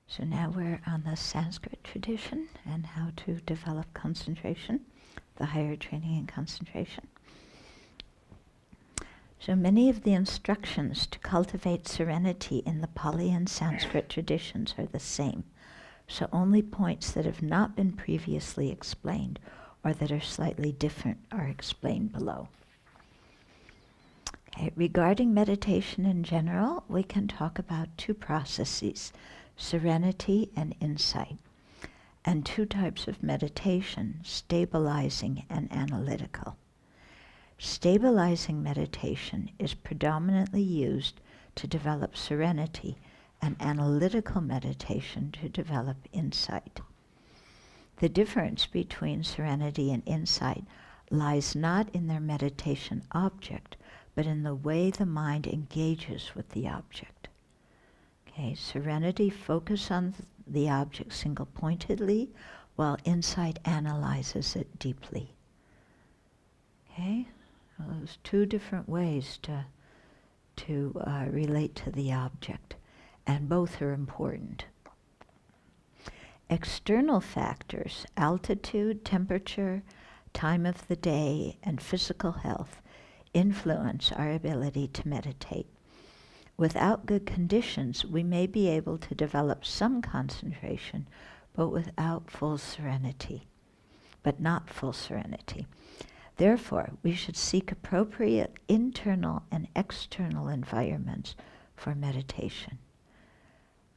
So now we're on the Sanskrit tradition and how to develop concentration, the higher training in concentration. So many of the instructions to cultivate serenity in the Pali and Sanskrit traditions are the same. So only points that have not been previously explained or that are slightly different are explained below. Okay, regarding meditation in general, we can talk about two processes, serenity and insight, and two types of meditation, stabilizing and analytical. Stabilizing meditation is predominantly used to develop serenity, and analytical meditation to develop insight. The difference between serenity and insight lies not in their meditation object, but in the way the mind engages with the object. Okay, serenity focuses on the object single-pointedly, while insight analyzes it deeply. Okay, well, those two different ways to relate to the object, and both are important. External factors, altitude, temperature, time of the day, and physical health influence our ability to meditate. Without good conditions, we may be able to develop some concentration, but without full serenity, but not full serenity. Therefore, we should seek appropriate internal and external environments for meditation.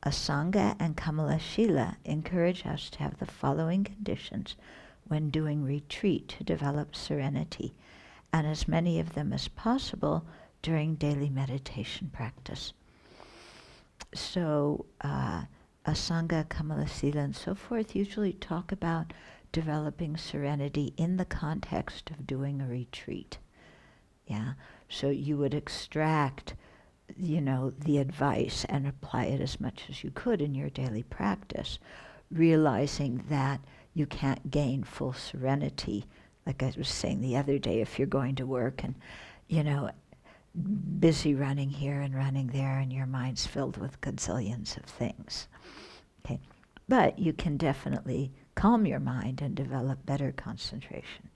Asanga and Kamalashila encourage us to have the following conditions when doing retreat to develop serenity, and as many of them as possible during daily meditation practice. So, Asanga, Kamalashila, and so forth usually talk about developing serenity in the context of doing a retreat. Yeah, so you would extract, the advice and apply it as much as you could in your daily practice, realizing that you can't gain full serenity. Like I was saying the other day, if you're going to work and, busy running here and running there and your mind's filled with gazillions of things. Okay, but you can definitely calm your mind and develop better concentration.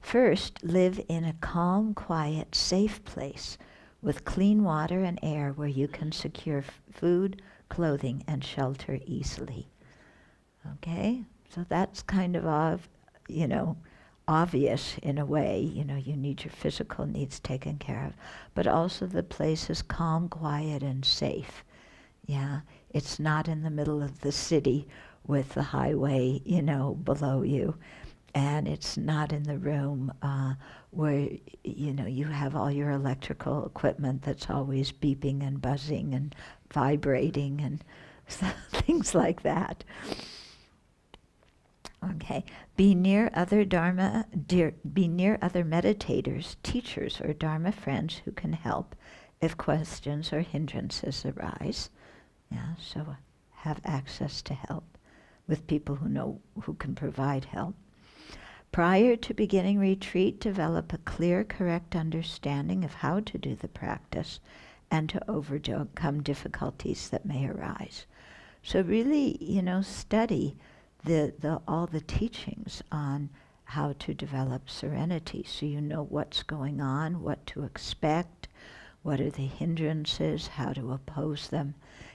First, live in a calm, quiet, safe place with clean water and air where you can secure food, clothing, and shelter easily. Okay, so that's kind of obvious in a way. You need your physical needs taken care of, but also the place is calm, quiet, and safe. Yeah, it's not in the middle of the city with the highway, below you. And it's not in the room where, you have all your electrical equipment that's always beeping and buzzing and vibrating and things like that. Okay, be near other meditators, teachers, or Dharma friends who can help if questions or hindrances arise. Yeah, so have access to help with people who can provide help. Prior to beginning retreat, develop a clear, correct understanding of how to do the practice and to overcome difficulties that may arise. So really, study all the teachings on how to develop serenity, so you know what's going on, what to expect, what are the hindrances, how to oppose them.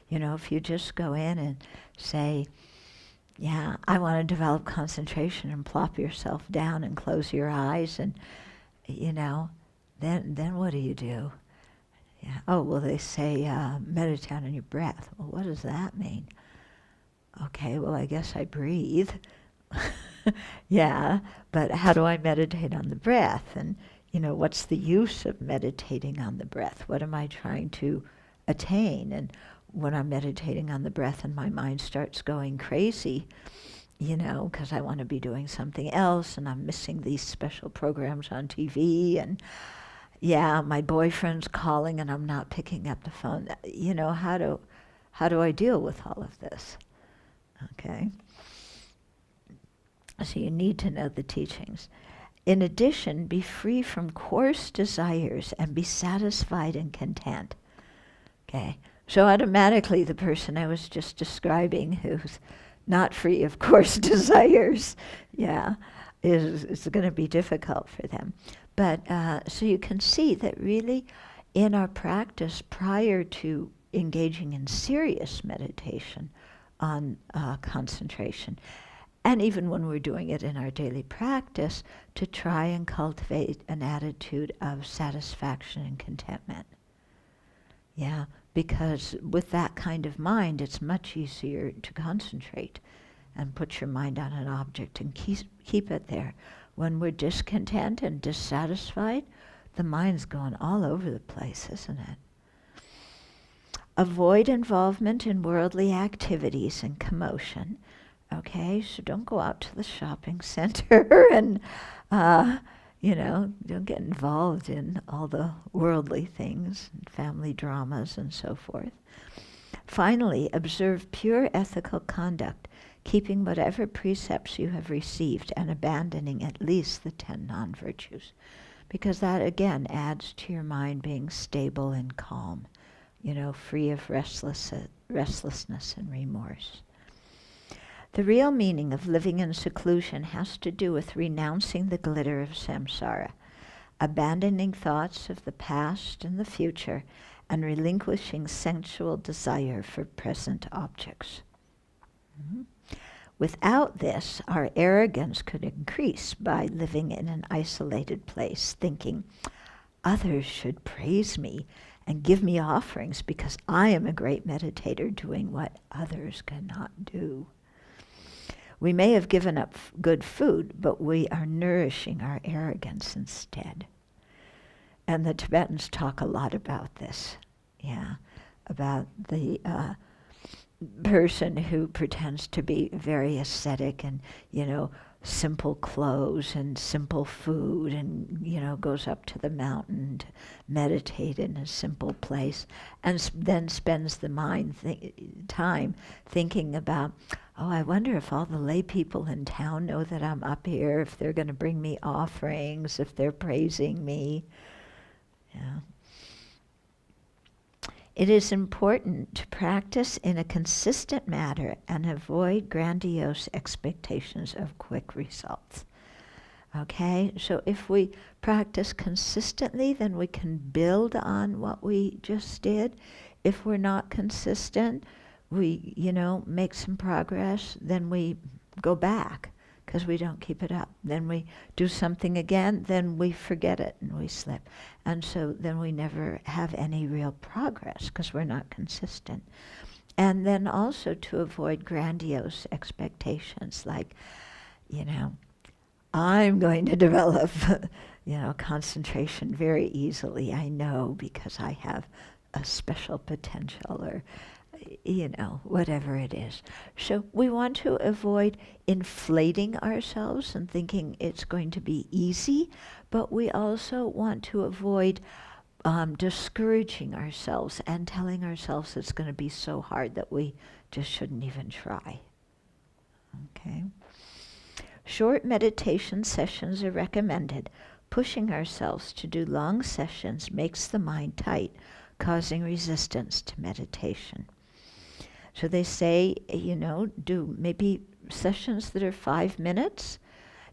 If you just go in and say, yeah, I want to develop concentration, and plop yourself down and close your eyes, and then what do you do? Yeah. Oh, well, they say meditate on your breath. Well, what does that mean? Okay, well, I guess I breathe. Yeah, but how do I meditate on the breath? And what's the use of meditating on the breath? What am I trying to attain? And when I'm meditating on the breath and my mind starts going crazy, because I want to be doing something else and I'm missing these special programs on TV, and yeah, my boyfriend's calling and I'm not picking up the phone. How do I deal with all of this? Okay. So you need to know the teachings. In addition, be free from coarse desires and be satisfied and content. Okay, So automatically the person I was just describing, who's not free of coarse desires, is going to be difficult for them. But so you can see that really in our practice prior to engaging in serious meditation on concentration, and even when we're doing it in our daily practice, to try and cultivate an attitude of satisfaction and contentment. Yeah, because with that kind of mind, it's much easier to concentrate and put your mind on an object and keep it there. When we're discontent and dissatisfied, the mind's going all over the place, isn't it? Avoid involvement in worldly activities and commotion. Okay, so don't go out to the shopping center and, don't get involved in all the worldly things, and family dramas and so forth. Finally, observe pure ethical conduct, keeping whatever precepts you have received and abandoning at least the 10 non-virtues. Because that, again, adds to your mind being stable and calm, free of restlessness and remorse. The real meaning of living in seclusion has to do with renouncing the glitter of samsara, abandoning thoughts of the past and the future, and relinquishing sensual desire for present objects. Mm-hmm. Without this, our arrogance could increase by living in an isolated place, thinking, others should praise me and give me offerings because I am a great meditator doing what others cannot do. We may have given up good food, but we are nourishing our arrogance instead. And the Tibetans talk a lot about this, about the person who pretends to be very ascetic and, simple clothes and simple food and, goes up to the mountain to meditate in a simple place and then spends the time thinking about, oh, I wonder if all the lay people in town know that I'm up here, if they're going to bring me offerings, if they're praising me. Yeah. It is important to practice in a consistent manner and avoid grandiose expectations of quick results. Okay, so if we practice consistently, then we can build on what we just did. If we're not consistent, we, make some progress, then we go back because we don't keep it up. Then we do something again, then we forget it and we slip. And so then we never have any real progress because we're not consistent. And then also to avoid grandiose expectations like, I'm going to develop, concentration very easily, I know, because I have a special potential or, whatever it is. So we want to avoid inflating ourselves and thinking it's going to be easy, but we also want to avoid discouraging ourselves and telling ourselves it's going to be so hard that we just shouldn't even try. Okay. Short meditation sessions are recommended. Pushing ourselves to do long sessions makes the mind tight, causing resistance to meditation. So they say, do maybe sessions that are 5 minutes.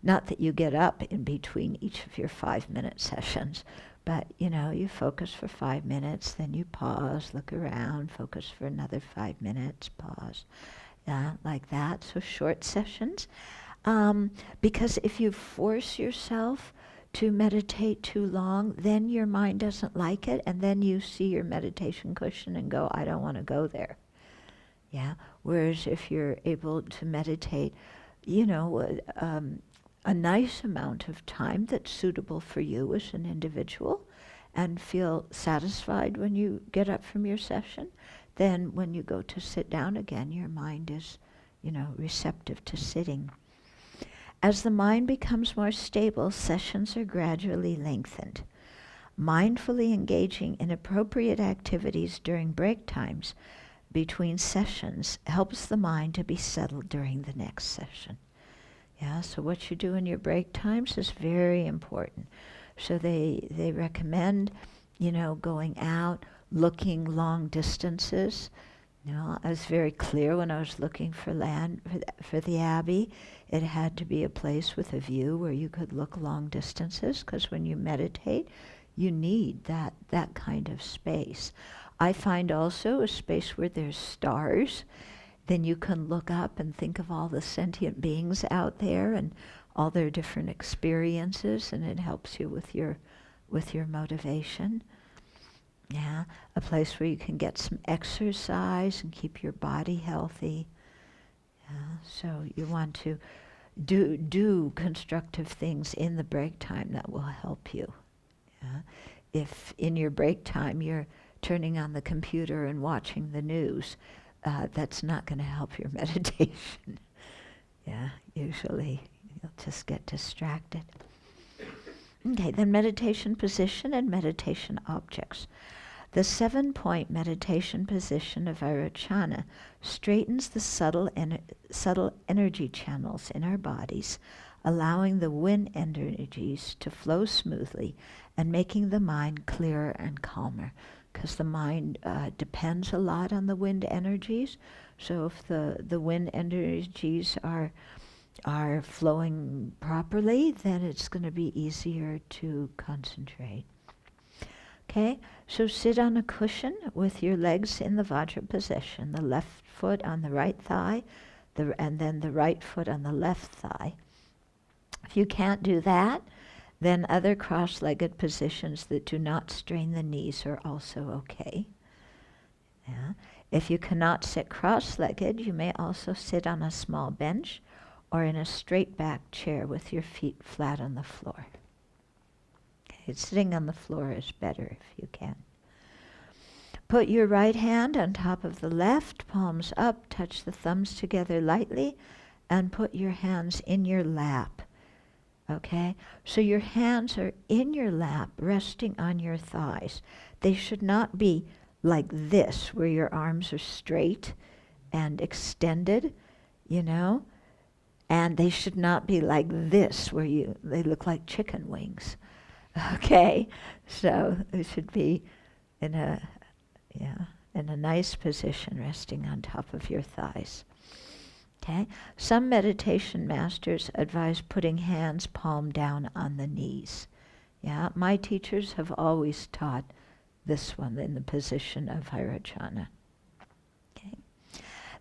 Not that you get up in between each of your 5-minute sessions, but, you focus for 5 minutes, then you pause, look around, focus for another 5 minutes, pause, like that. So short sessions. Because if you force yourself to meditate too long, then your mind doesn't like it, and then you see your meditation cushion and go, I don't want to go there. Yeah. Whereas if you're able to meditate, a nice amount of time that's suitable for you as an individual and feel satisfied when you get up from your session, then when you go to sit down again, your mind is, receptive to sitting. As the mind becomes more stable, sessions are gradually lengthened. Mindfully engaging in appropriate activities during break times between sessions helps the mind to be settled during the next session. Yeah, so what you do in your break times is very important. So they recommend, going out, looking long distances. You know, I was very clear when I was looking for land for the Abbey. It had to be a place with a view where you could look long distances, because when you meditate, you need that kind of space. I find also a space where there's stars, then you can look up and think of all the sentient beings out there and all their different experiences, and it helps you with your motivation. Yeah, a place where you can get some exercise and keep your body healthy. Yeah, so you want to do constructive things in the break time that will help you. Yeah? If in your break time you're turning on the computer and watching the news, that's not going to help your meditation. Yeah, usually you'll just get distracted. Okay, then meditation position and meditation objects. The 7-point meditation position of Vairocana straightens the subtle energy channels in our bodies, allowing the wind energies to flow smoothly and making the mind clearer and calmer. Because the mind depends a lot on the wind energies. So if the wind energies are flowing properly, then it's going to be easier to concentrate. Okay, so sit on a cushion with your legs in the Vajra position, the left foot on the right thigh, and then the right foot on the left thigh. If you can't do that, then other cross-legged positions that do not strain the knees are also okay. Yeah. If you cannot sit cross-legged, you may also sit on a small bench or in a straight-back chair with your feet flat on the floor. Okay, sitting on the floor is better if you can. Put your right hand on top of the left, palms up, touch the thumbs together lightly, and put your hands in your lap. Okay? So your hands are in your lap, resting on your thighs. They should not be like this, where your arms are straight and extended, you know? And they should not be like this, where they look like chicken wings. Okay? So it should be in a nice position, resting on top of your thighs. Okay? Some meditation masters advise putting hands palm down on the knees. Yeah, my teachers have always taught this one in the position of Vairocana. Okay?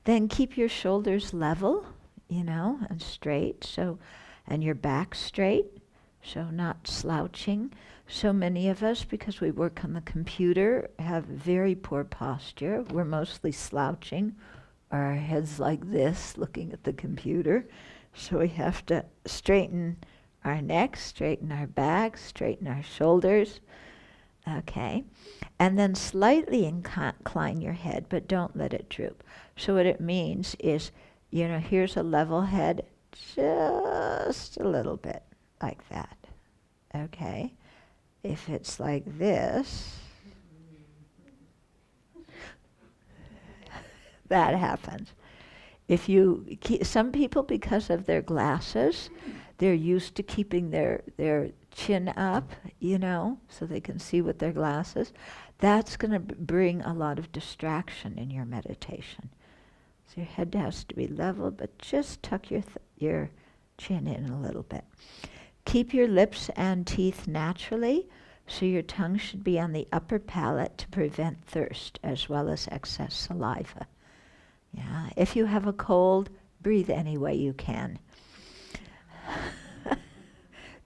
Then keep your shoulders level, and straight, and your back straight, so not slouching. So many of us, because we work on the computer, have very poor posture. We're mostly slouching, our heads like this, looking at the computer. So we have to straighten our neck, straighten our back, straighten our shoulders. Okay. And then slightly incline your head, but don't let it droop. So what it means is, here's a level head, just a little bit like that. Okay. If it's like this, that happens. If you some people, because of their glasses, they're used to keeping their chin up, so they can see with their glasses. That's going to bring a lot of distraction in your meditation. So your head has to be level, but just tuck your chin in a little bit. Keep your lips and teeth naturally, so your tongue should be on the upper palate to prevent thirst as well as excess saliva. Yeah, if you have a cold, breathe any way you can.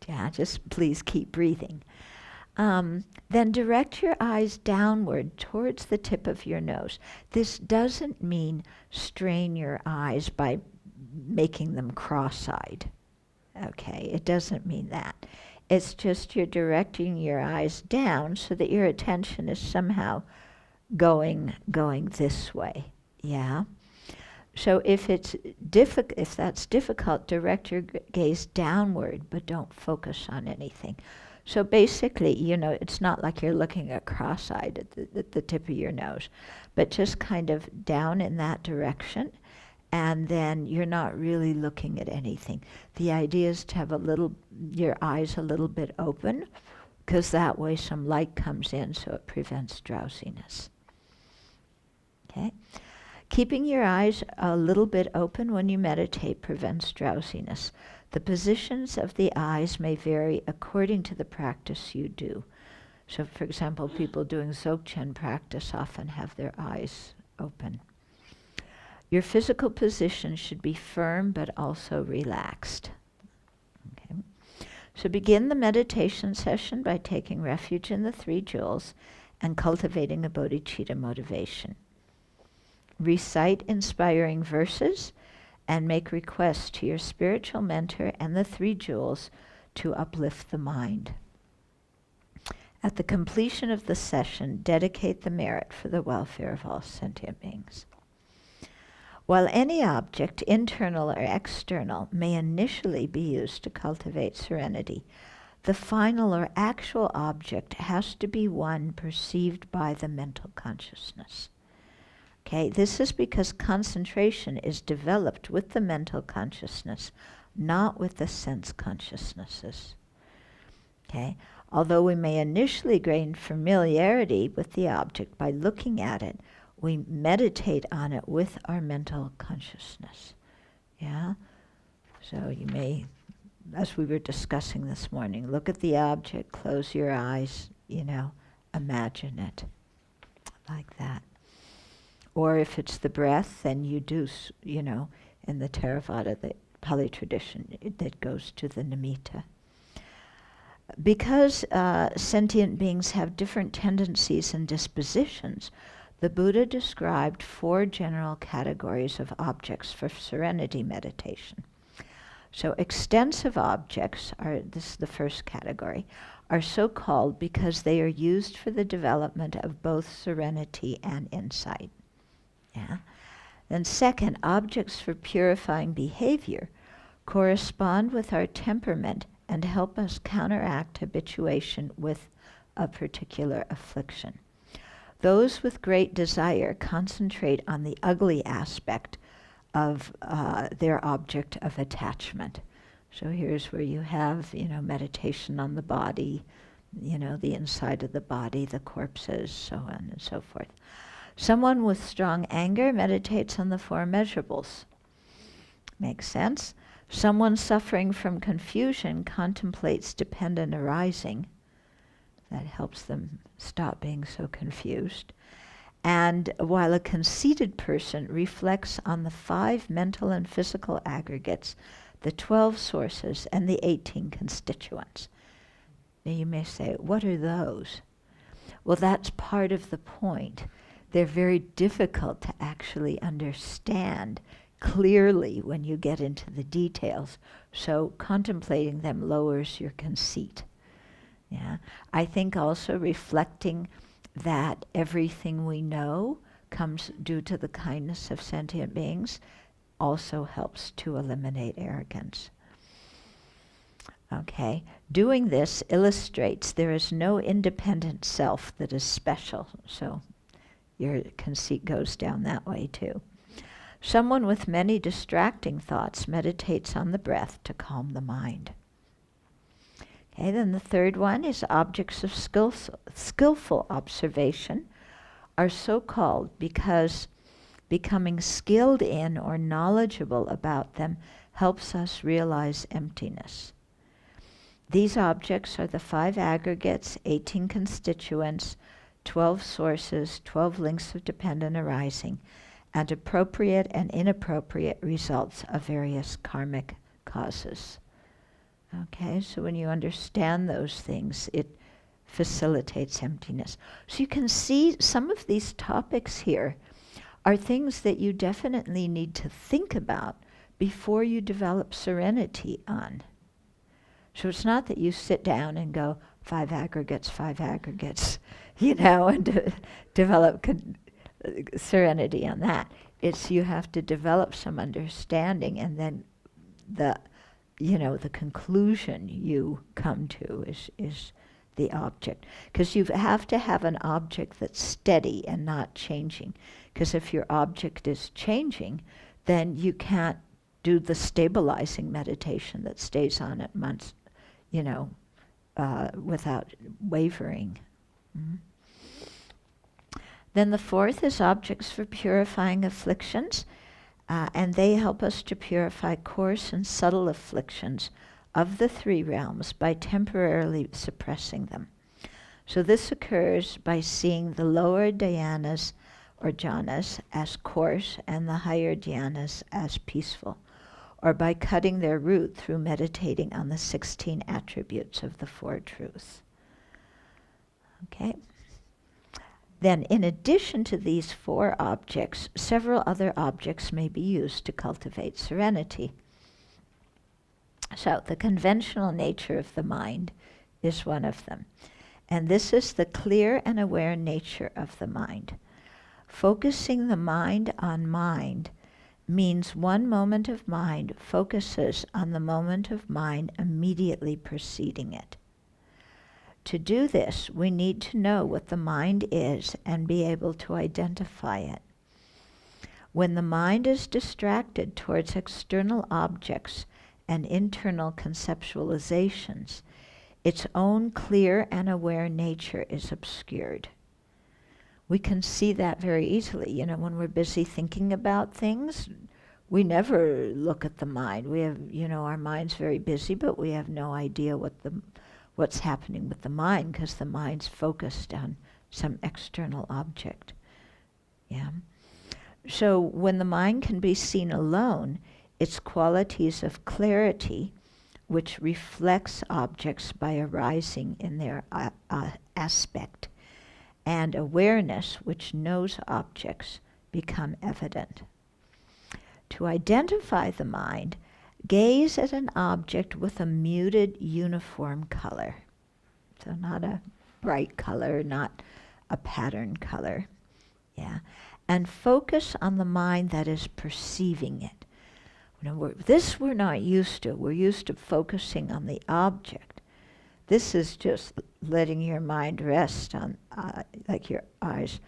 Yeah, just please keep breathing. Then direct your eyes downward towards the tip of your nose. This doesn't mean strain your eyes by making them cross-eyed. Okay, it doesn't mean that. It's just you're directing your eyes down so that your attention is somehow going this way. Yeah. So if that's difficult, direct your gaze downward, but don't focus on anything. So basically, it's not like you're looking at cross-eyed at the tip of your nose, but just kind of down in that direction, and then you're not really looking at anything. The idea is to have your eyes a little bit open, because that way some light comes in so it prevents drowsiness. Okay? Keeping your eyes a little bit open when you meditate prevents drowsiness. The positions of the eyes may vary according to the practice you do. So, for example, people doing Dzogchen practice often have their eyes open. Your physical position should be firm but also relaxed. Okay. So begin the meditation session by taking refuge in the three jewels and cultivating a bodhicitta motivation. Recite inspiring verses and make requests to your spiritual mentor and the three jewels to uplift the mind. At the completion of the session, dedicate the merit for the welfare of all sentient beings. While any object, internal or external, may initially be used to cultivate serenity, the final or actual object has to be one perceived by the mental consciousness. Okay, this is because concentration is developed with the mental consciousness, not with the sense consciousnesses. Okay, although we may initially gain familiarity with the object by looking at it, we meditate on it with our mental consciousness. Yeah? So you may, as we were discussing this morning, look at the object, close your eyes, imagine it like that. Or if it's the breath, then you do, in the Theravada, the Pali tradition, that goes to the nimitta. Because sentient beings have different tendencies and dispositions, the Buddha described 4 general categories of objects for serenity meditation. So extensive objects this is the first category, are so called because they are used for the development of both serenity and insight. Yeah. Then second, objects for purifying behavior correspond with our temperament and help us counteract habituation with a particular affliction. Those with great desire concentrate on the ugly aspect of their object of attachment. So here's where you have, meditation on the body, the inside of the body, the corpses, so on and so forth. Someone with strong anger meditates on the 4 measurables. Makes sense? Someone suffering from confusion contemplates dependent arising. That helps them stop being so confused. And while a conceited person reflects on the 5 mental and physical aggregates, the 12 sources, and the 18 constituents. Now you may say, what are those? Well, that's part of the point. They're very difficult to actually understand clearly when you get into the details. So contemplating them lowers your conceit. Yeah. I think also reflecting that everything we know comes due to the kindness of sentient beings also helps to eliminate arrogance. Okay. Doing this illustrates there is no independent self that is special. So your conceit goes down that way too. Someone with many distracting thoughts meditates on the breath to calm the mind. Okay, then the third one is objects of skillful observation are so called because becoming skilled in or knowledgeable about them helps us realize emptiness. These objects are the 5 aggregates, 18 constituents, 12 sources, 12 links of dependent arising, and appropriate and inappropriate results of various karmic causes. Okay, so when you understand those things, it facilitates emptiness. So you can see some of these topics here are things that you definitely need to think about before you develop serenity on. So it's not that you sit down and go, 5 aggregates, and develop serenity on that. It's you have to develop some understanding, and then the conclusion you come to is the object. Because you have to have an object that's steady and not changing. Because if your object is changing, then you can't do the stabilizing meditation that stays on it months, without wavering. Mm. Then the fourth is objects for purifying afflictions, and they help us to purify coarse and subtle afflictions of the three realms by temporarily suppressing them. So this occurs by seeing the lower dhyanas or jhanas as coarse and the higher dhyanas as peaceful, or by cutting their root through meditating on the 16 attributes of the Four Truths. Okay? Then, in addition to these four objects, several other objects may be used to cultivate serenity. So, the conventional nature of the mind is one of them. And this is the clear and aware nature of the mind. Focusing the mind on mind means one moment of mind focuses on the moment of mind immediately preceding it. To do this, we need to know what the mind is and be able to identify it. When the mind is distracted towards external objects and internal conceptualizations, its own clear and aware nature is obscured. We can see that very easily. When we're busy thinking about things, we never look at the mind. We have, our mind's very busy, but we have no idea what's happening with the mind because the mind's focused on some external object. Yeah. So when the mind can be seen alone, its qualities of clarity, which reflects objects by arising in their aspect, and awareness, which knows objects, become evident. To identify the mind, gaze at an object with a muted, uniform color. So not a bright color, not a pattern color. Yeah. And focus on the mind that is perceiving it. This we're not used to. We're used to focusing on the object. This is just letting your mind rest on, like your eyes,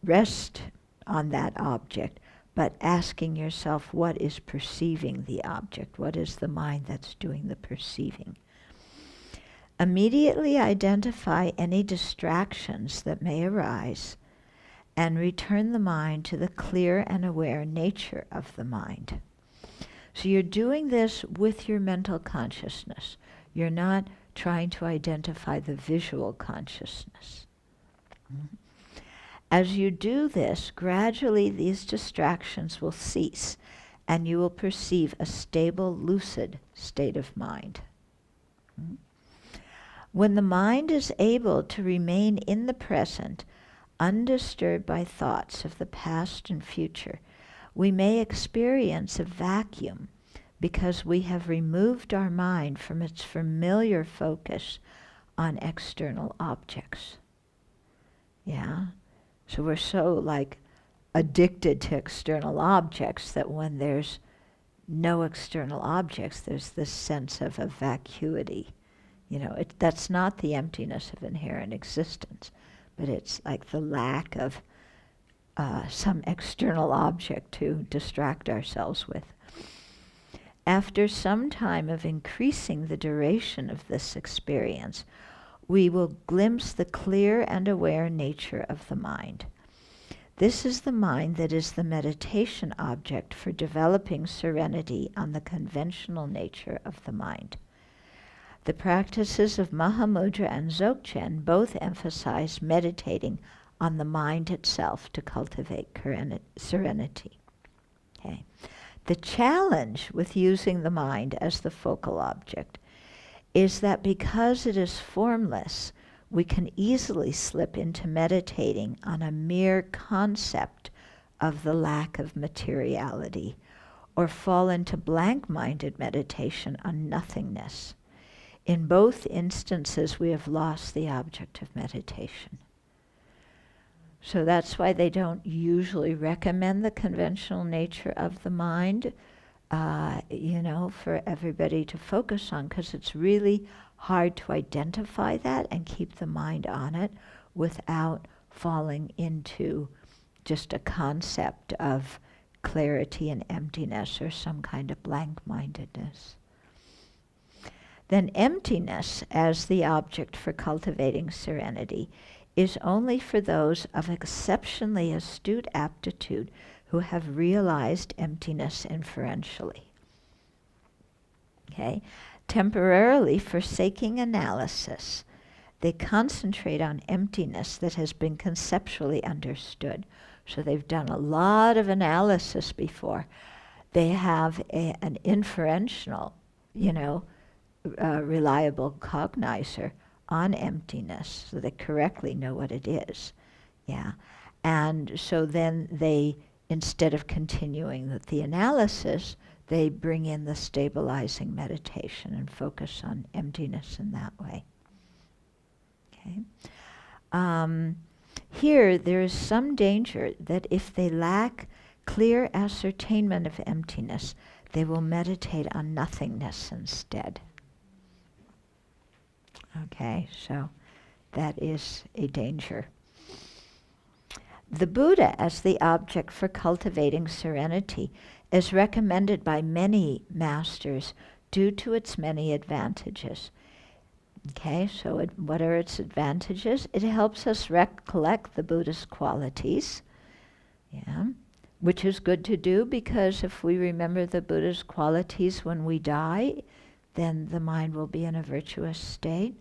rest on that object, but asking yourself what is perceiving the object? What is the mind that's doing the perceiving? Immediately identify any distractions that may arise and return the mind to the clear and aware nature of the mind. So you're doing this with your mental consciousness. You're not trying to identify the visual consciousness. Mm-hmm. As you do this, gradually these distractions will cease and you will perceive a stable, lucid state of mind. Mm-hmm. When the mind is able to remain in the present, undisturbed by thoughts of the past and future, we may experience a vacuum because we have removed our mind from its familiar focus on external objects. Yeah? So we're so addicted to external objects that when there's no external objects, there's this sense of a vacuity. That's not the emptiness of inherent existence, but it's like the lack of some external object to distract ourselves with. After some time of increasing the duration of this experience, we will glimpse the clear and aware nature of the mind. This is the mind that is the meditation object for developing serenity on the conventional nature of the mind. The practices of Mahamudra and Dzogchen both emphasize meditating on the mind itself to cultivate serenity. Okay. The challenge with using the mind as the focal object is that because it is formless, we can easily slip into meditating on a mere concept of the lack of materiality, or fall into blank-minded meditation on nothingness. In both instances, we have lost the object of meditation. So that's why they don't usually recommend the conventional nature of the mind, for everybody to focus on, because it's really hard to identify that and keep the mind on it without falling into just a concept of clarity and emptiness or some kind of blank-mindedness. then emptiness as the object for cultivating serenity is only for those of exceptionally astute aptitude who have realized emptiness inferentially. Okay? Temporarily forsaking analysis, they concentrate on emptiness that has been conceptually understood. So they've done a lot of analysis before. They have an inferential, reliable cognizer on emptiness, so they correctly know what it is. Yeah. And so then they, instead of continuing the analysis, they bring in the stabilizing meditation and focus on emptiness in that way. Okay. Here, there is some danger that if they lack clear ascertainment of emptiness, they will meditate on nothingness instead. Okay, so that is a danger. The Buddha as the object for cultivating serenity is recommended by many masters due to its many advantages. Okay, so what are its advantages? It helps us recollect the Buddha's qualities, which is good to do, because if we remember the Buddha's qualities when we die, then the mind will be in a virtuous state.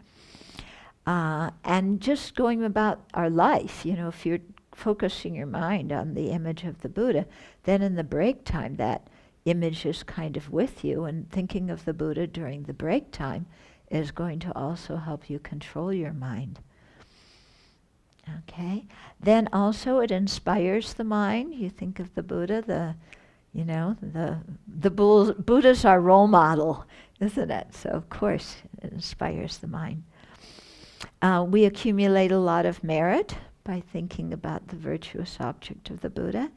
And just going about our life, if you're focusing your mind on the image of the Buddha, then in the break time that image is kind of with you, and thinking of the Buddha during the break time is going to also help you control your mind. Okay? Then also it inspires the mind. You think of the Buddha, Buddha's our role model, isn't it? So of course it inspires the mind. We accumulate a lot of merit by thinking about the virtuous object of the Buddha,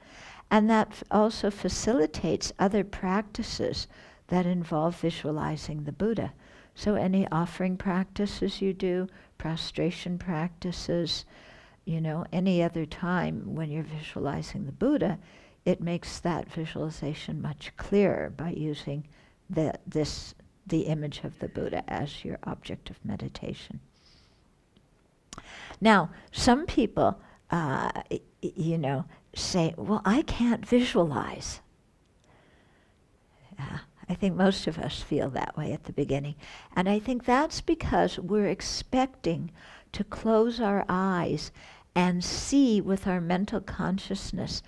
and that also facilitates other practices that involve visualizing the Buddha. So any offering practices you do, prostration practices, any other time when you're visualizing the Buddha, it makes that visualization much clearer by using the image of the Buddha as your object of meditation. Now, some people, say, well, I can't visualize. I think most of us feel that way at the beginning. And I think that's because we're expecting to close our eyes and see with our mental consciousness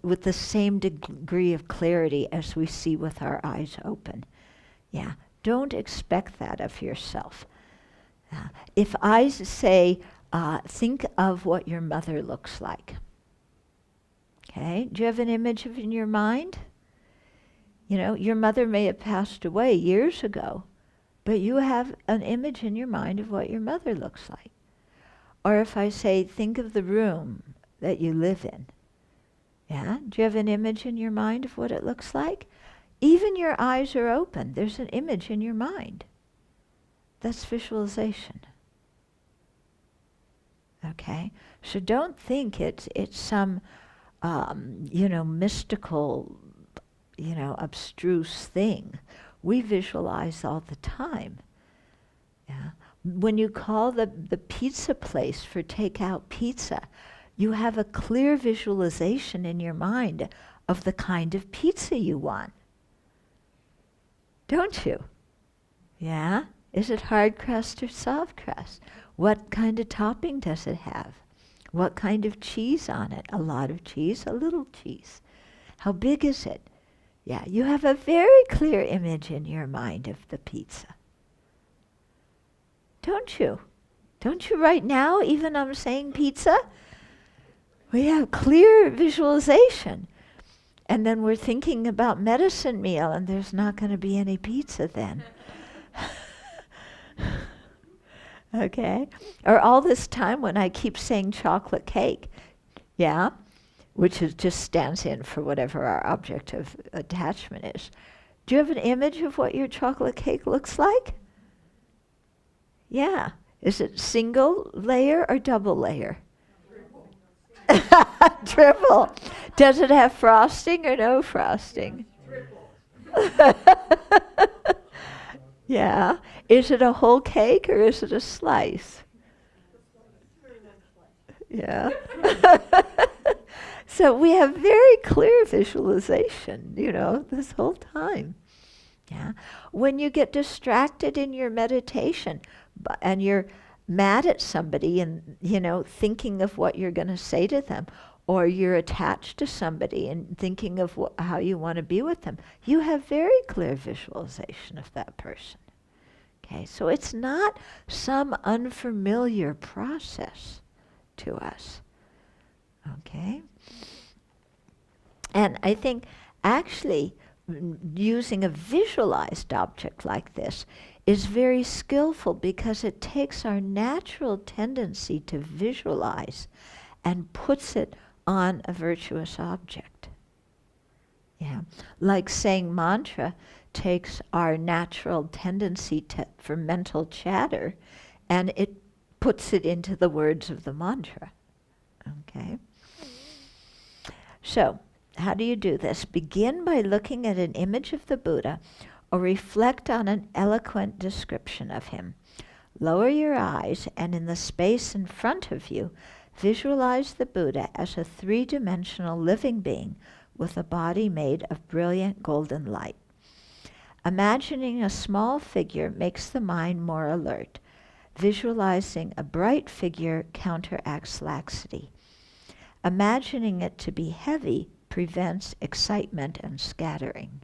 with the same degree of clarity as we see with our eyes open. Yeah, don't expect that of yourself. If I say, think of what your mother looks like. Okay, do you have an image in your mind? Your mother may have passed away years ago, but you have an image in your mind of what your mother looks like. Or if I say, think of the room that you live in. Yeah, do you have an image in your mind of what it looks like? Even your eyes are open. There's an image in your mind. That's visualization. Okay? So don't think it's some, mystical, abstruse thing. We visualize all the time. Yeah. When you call the pizza place for takeout pizza, you have a clear visualization in your mind of the kind of pizza you want. Don't you? Yeah? Is it hard crust or soft crust? What kind of topping does it have? What kind of cheese on it? A lot of cheese, a little cheese. How big is it? Yeah, you have a very clear image in your mind of the pizza. Don't you? Don't you right now, even I'm saying pizza? We have clear visualization. And then we're thinking about medicine meal, and there's not going to be any pizza then. Okay? Or all this time when I keep saying chocolate cake, yeah, which just stands in for whatever our object of attachment is. Do you have an image of what your chocolate cake looks like? Yeah. Is it single layer or double layer? Triple. Does it have frosting or no frosting? Yeah. Is it a whole cake or is it a slice? Yeah. So we have very clear visualization, this whole time. Yeah. When you get distracted in your meditation and you're mad at somebody and, thinking of what you're going to say to them, or you're attached to somebody and thinking of how you want to be with them, you have very clear visualization of that person. Okay, so it's not some unfamiliar process to us. Okay? And I think actually using a visualized object like this is very skillful because it takes our natural tendency to visualize and puts it on a virtuous object. Yeah, like saying mantra takes our natural tendency for mental chatter and it puts it into the words of the mantra. Okay? So, how do you do this? Begin by looking at an image of the Buddha or reflect on an eloquent description of him. Lower your eyes and in the space in front of you, visualize the Buddha as a three-dimensional living being with a body made of brilliant golden light. Imagining a small figure makes the mind more alert. Visualizing a bright figure counteracts laxity. Imagining it to be heavy prevents excitement and scattering.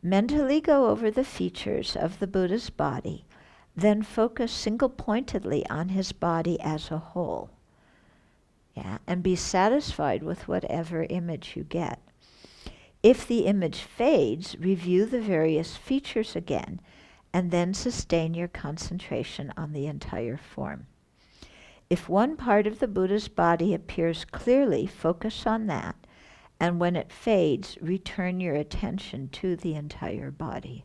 Mentally go over the features of the Buddha's body, then focus single-pointedly on his body as a whole. Yeah, and be satisfied with whatever image you get. If the image fades, review the various features again, and then sustain your concentration on the entire form. If one part of the Buddha's body appears clearly, focus on that, and when it fades, return your attention to the entire body.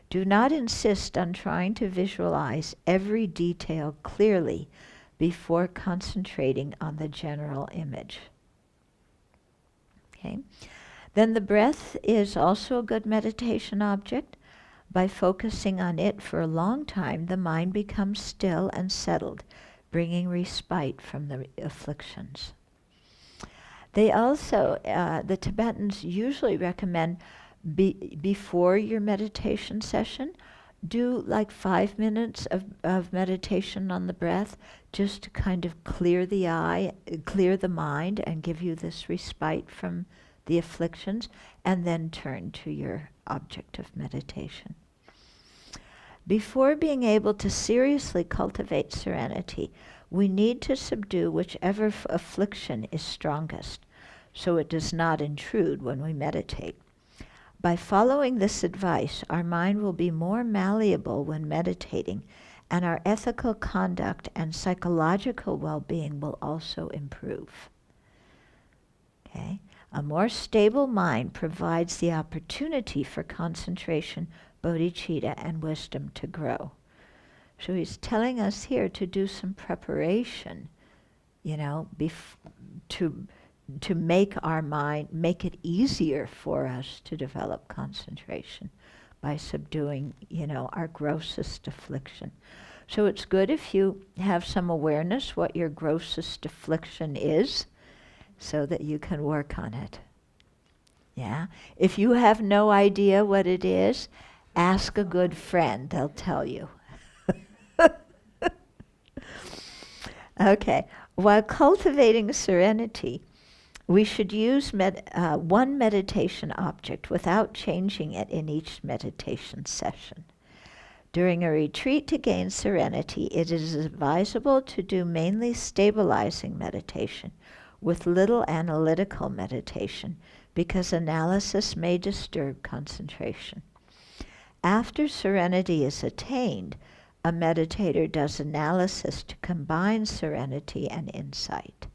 Do not insist on trying to visualize every detail clearly before concentrating on the general image. Okay? Then the breath is also a good meditation object. By focusing on it for a long time, the mind becomes still and settled, bringing respite from the afflictions. They also, the Tibetans usually recommend before your meditation session, do like 5 minutes of meditation on the breath, just to kind of clear the mind and give you this respite from the afflictions, and then turn to your object of meditation. Before being able to seriously cultivate serenity, we need to subdue whichever affliction is strongest, so it does not intrude when we meditate. By following this advice, our mind will be more malleable when meditating, and our ethical conduct and psychological well-being will also improve. Okay? A more stable mind provides the opportunity for concentration, bodhicitta, and wisdom to grow. So he's telling us here to do some preparation, to make our mind, make it easier for us to develop concentration by subduing, our grossest affliction. So it's good if you have some awareness what your grossest affliction is, so that you can work on it. Yeah? If you have no idea what it is, ask a good friend, they'll tell you. Okay, while cultivating serenity, we should use one meditation object without changing it in each meditation session. During a retreat to gain serenity, it is advisable to do mainly stabilizing meditation with little analytical meditation, because analysis may disturb concentration. After serenity is attained, a meditator does analysis to combine serenity and insight.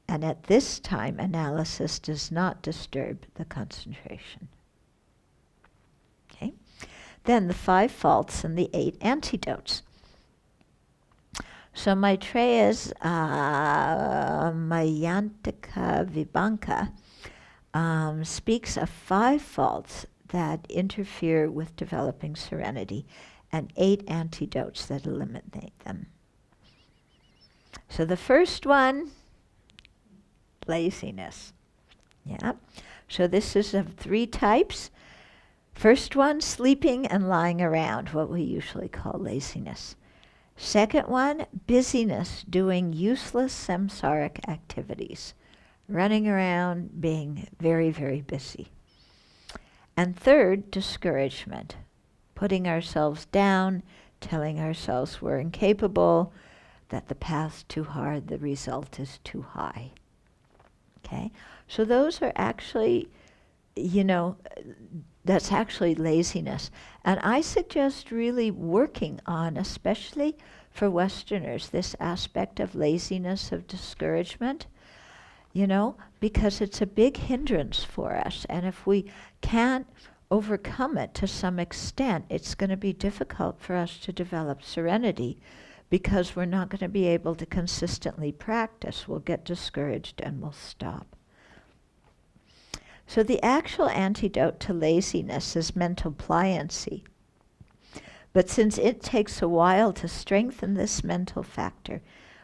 And at this time, analysis does not disturb the concentration. Okay? Then the 5 faults and the 8 antidotes. So Maitreya's Mayantika Vibhanka speaks of 5 faults that interfere with developing serenity, and 8 antidotes that eliminate them. So the first one, laziness. Yeah. So this is of 3 types. First one, sleeping and lying around, what we usually call laziness. Second one, busyness, doing useless samsaric activities, running around, being very, very busy. And third, discouragement, putting ourselves down, telling ourselves we're incapable, that the path's too hard, the result is too high. Okay? So those are actually, that's actually laziness. And I suggest really working on, especially for Westerners, this aspect of laziness, of discouragement, because it's a big hindrance for us. And if we can't overcome it to some extent, it's going to be difficult for us to develop serenity, because we're not going to be able to consistently practice. We'll get discouraged and we'll stop. So the actual antidote to laziness is mental pliancy. But since it takes a while to strengthen this mental factor,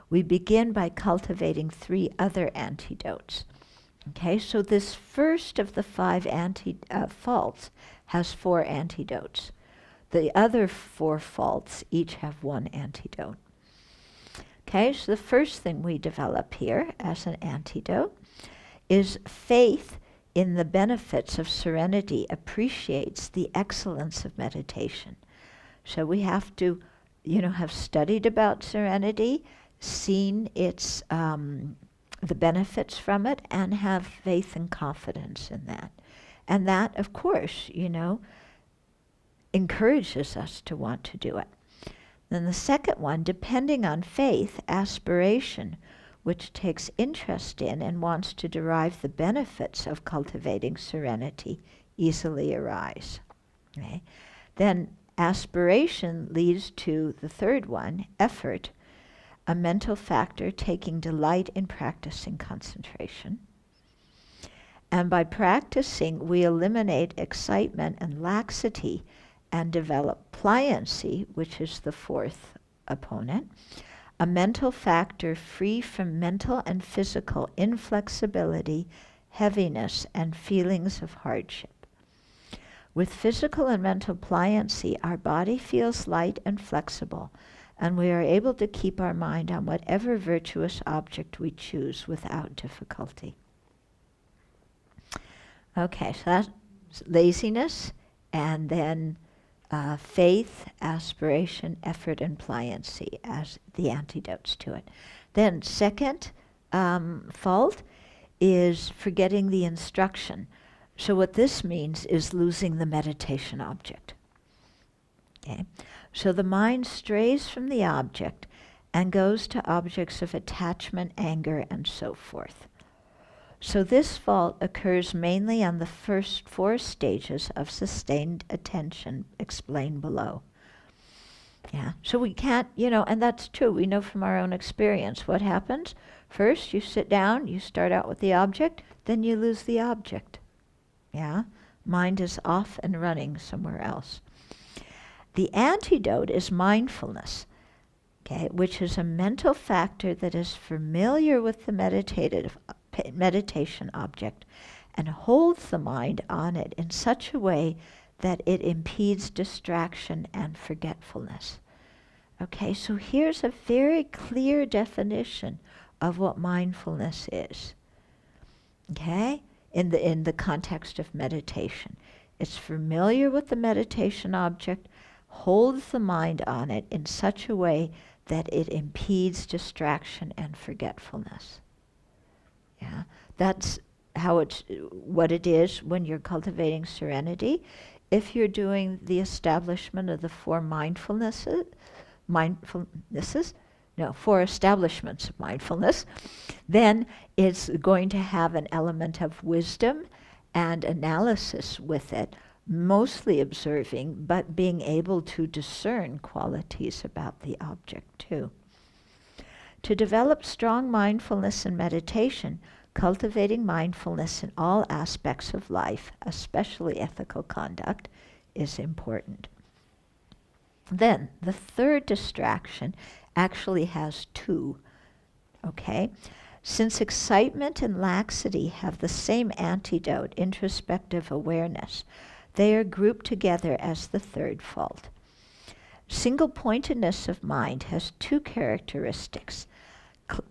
we begin by cultivating 3 other antidotes. Okay, so this first of the 5 faults has 4 antidotes. The other 4 faults each have 1 antidote. Okay, so the first thing we develop here as an antidote is faith in the benefits of serenity appreciates the excellence of meditation. So we have to, have studied about serenity, seen its the benefits from it, and have faith and confidence in that. And that, of course, encourages us to want to do it. Then the second one, depending on faith, aspiration, which takes interest in and wants to derive the benefits of cultivating serenity, easily arise. Okay? Then aspiration leads to the third one, effort, a mental factor taking delight in practicing concentration. And by practicing, we eliminate excitement and laxity and develop pliancy, which is the 4th opponent, a mental factor free from mental and physical inflexibility, heaviness, and feelings of hardship. With physical and mental pliancy, our body feels light and flexible, and we are able to keep our mind on whatever virtuous object we choose without difficulty. Okay, so that's laziness, and then faith, aspiration, effort, and pliancy as the antidotes to it. Then second fault is forgetting the instruction. So what this means is losing the meditation object. Okay? So the mind strays from the object and goes to objects of attachment, anger, and so forth. So this fault occurs mainly on the first 4 stages of sustained attention explained below. Yeah, so we can't, and that's true. We know from our own experience what happens. First, you sit down, you start out with the object, then you lose the object. Yeah, mind is off and running somewhere else. The antidote is mindfulness, okay, which is a mental factor that is familiar with the meditation object and holds the mind on it in such a way that it impedes distraction and forgetfulness. Okay, so here's a very clear definition of what mindfulness is. Okay, in the context of meditation. It's familiar with the meditation object, holds the mind on it in such a way that it impedes distraction and forgetfulness. Yeah, that's what it is when you're cultivating serenity. If you're doing the establishment of the 4 4 establishments of mindfulness, then it's going to have an element of wisdom and analysis with it, mostly observing, but being able to discern qualities about the object too. To develop strong mindfulness and meditation, cultivating mindfulness in all aspects of life, especially ethical conduct, is important. Then, the third distraction actually has two, okay? Since excitement and laxity have the same antidote, introspective awareness, they are grouped together as the third fault. Single-pointedness of mind has two characteristics,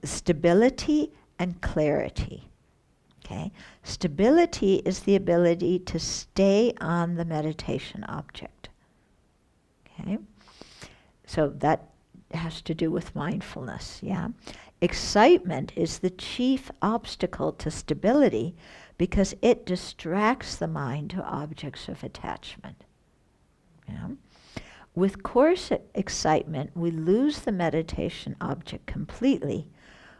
stability and clarity. Okay? Stability is the ability to stay on the meditation object. Okay? So that has to do with mindfulness, yeah? Excitement is the chief obstacle to stability because it distracts the mind to objects of attachment. Yeah? With coarse excitement, we lose the meditation object completely.